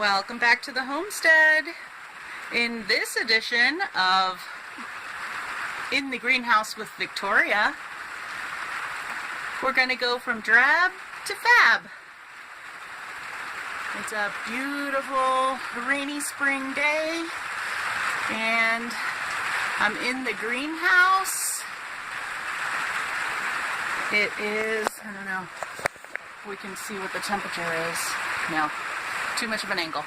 Welcome back to the homestead. In this edition of In the Greenhouse with Victoria, we're going to go from drab to fab. It's a beautiful rainy spring day and I'm in the greenhouse. It is, I don't know if we can see what the temperature is. No, too much of an angle.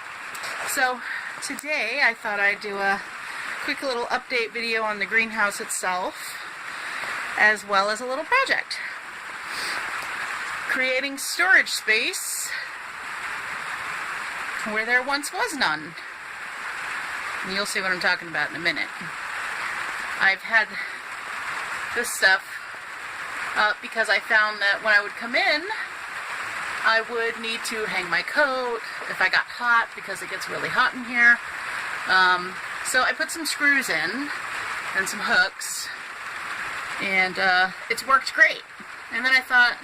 So today I thought I'd do a quick little update video on the greenhouse itself, as well as a little project. Creating storage space where there once was none. And you'll see what I'm talking about in a minute. I've had this stuff up because I found that when I would come in, I would need to hang my coat if I got hot, because it gets really hot in here. So I put some screws in and some hooks, and it's worked great. And then I thought,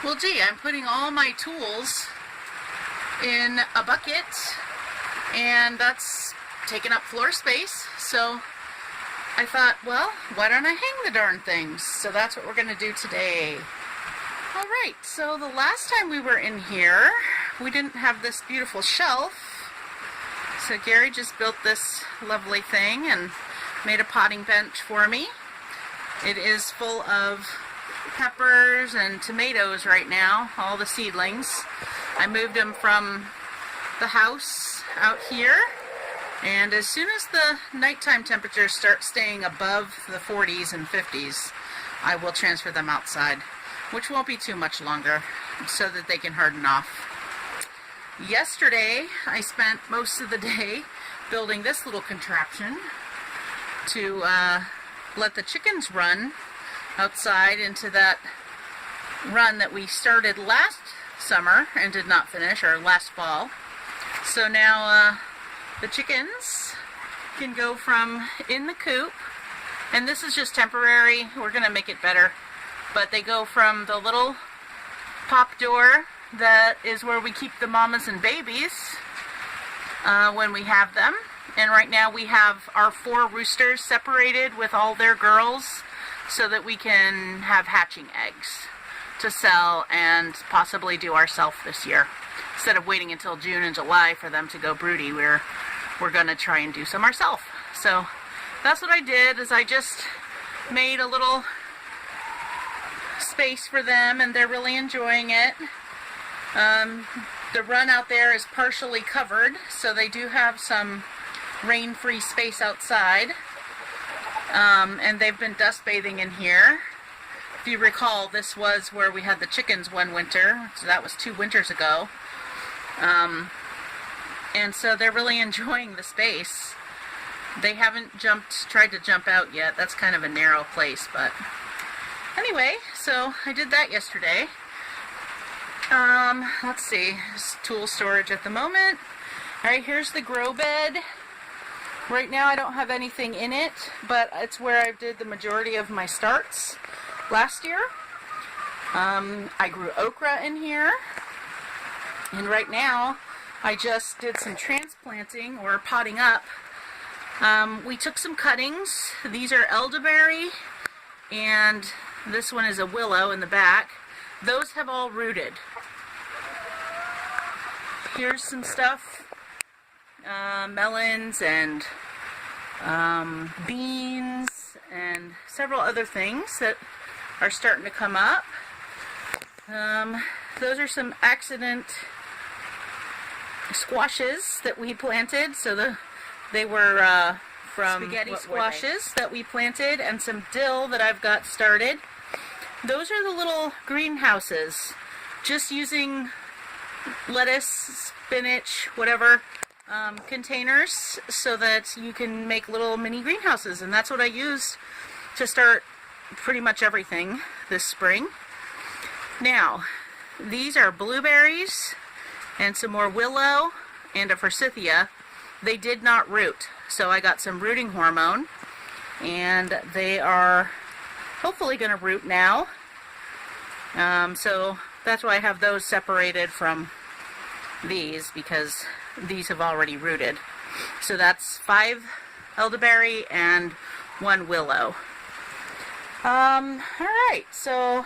well gee, I'm putting all my tools in a bucket and that's taking up floor space. So I thought, well, why don't I hang the darn things? So that's what we're going to do today. Alright, so the last time we were in here, we didn't have this beautiful shelf. So Gary just built this lovely thing and made a potting bench for me. It is full of peppers and tomatoes right now, all the seedlings. I moved them from the house out here, and as soon as the nighttime temperatures start staying above the 40s and 50s, I will transfer them outside, which won't be too much longer, so that they can harden off. Yesterday, I spent most of the day building this little contraption to let the chickens run outside into that run that we started last summer and did not finish, or last fall. So now the chickens can go from in the coop, and this is just temporary, we're going to make it better, but they go from the little pop door that is where we keep the mamas and babies when we have them. And right now we have our 4 roosters separated with all their girls so that we can have hatching eggs to sell and possibly do ourselves this year. Instead of waiting until June and July for them to go broody, we're going to try and do some ourselves. So that's what I did, is I just made a little space for them, and they're really enjoying it. The run out there is partially covered, so they do have some rain-free space outside. And they've been dust bathing in here. If you recall, this was where we had the chickens one winter, so that was 2 winters ago. And so they're really enjoying the space. They haven't tried to jump out yet. That's kind of a narrow place, but anyway, so I did that yesterday. Let's see, it's tool storage at the moment. Alright, here's the grow bed. Right now I don't have anything in it, but it's where I did the majority of my starts last year. I grew okra in here, and right now I just did some transplanting, or potting up. We took some cuttings. These are elderberry, and this one is a willow in the back. Those have all rooted. Here's some stuff, melons and beans and several other things that are starting to come up. Those are some accident squashes that we planted. So they were from spaghetti squashes that we planted, and some dill that I've got started. Those are the little greenhouses, just using lettuce, spinach, whatever, containers, so that you can make little mini greenhouses. And that's what I used to start pretty much everything this spring. Now, these are blueberries and some more willow and a forsythia. They did not root, so I got some rooting hormone, and they are hopefully going to root now. So that's why I have those separated from these, because these have already rooted. So that's 5 elderberry and 1 willow. Alright, so,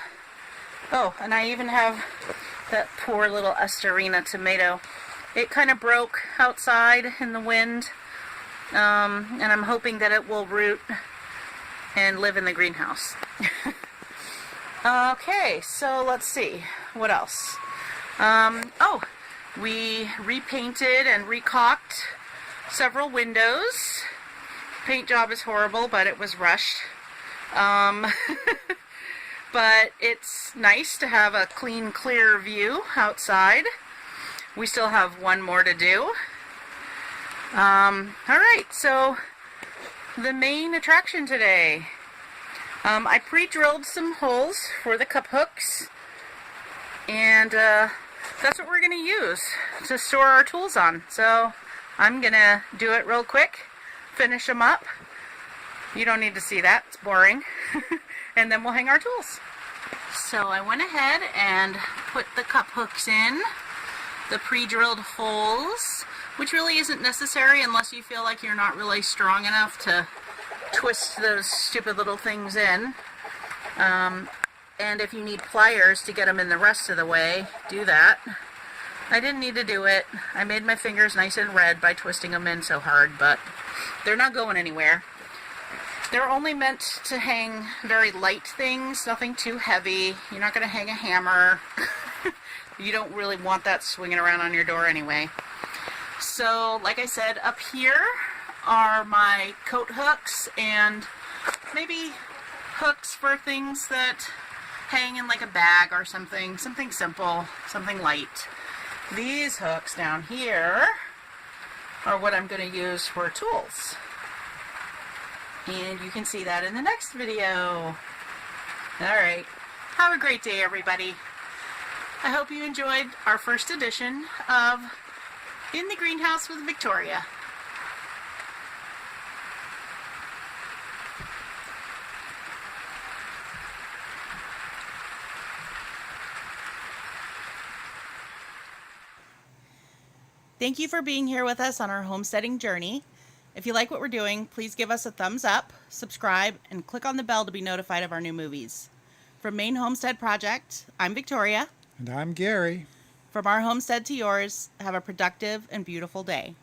oh, and I even have that poor little Asterina tomato. It kind of broke outside in the wind, and I'm hoping that it will root and live in the greenhouse. Okay, so let's see, what else? Oh, we repainted and recaulked several windows. Paint job is horrible, but it was rushed. But it's nice to have a clean, clear view outside. We still have one more to do. Alright, so the main attraction today. I pre-drilled some holes for the cup hooks, and that's what we're going to use to store our tools on. So I'm going to do it real quick, finish them up. You don't need to see that, it's boring. And then we'll hang our tools. So I went ahead and put the cup hooks in, the pre-drilled holes, which really isn't necessary unless you feel like you're not really strong enough to twist those stupid little things in. And if you need pliers to get them in the rest of the way, do that. I didn't need to do it. I made my fingers nice and red by twisting them in so hard, but they're not going anywhere. They're only meant to hang very light things, nothing too heavy. You're not going to hang a hammer. You don't really want that swinging around on your door anyway. So, like I said, up here are my coat hooks and maybe hooks for things that hang in like a bag or something simple, something light. These hooks down here are what I'm going to use for tools. And you can see that in the next video. Alright, have a great day, everybody. I hope you enjoyed our first edition of In the Greenhouse with Victoria. Thank you for being here with us on our homesteading journey. If you like what we're doing, please give us a thumbs up, subscribe, and click on the bell to be notified of our new movies. From Maine.Homestead.Project, I'm Victoria. And I'm Gary. From our homestead to yours, have a productive and beautiful day.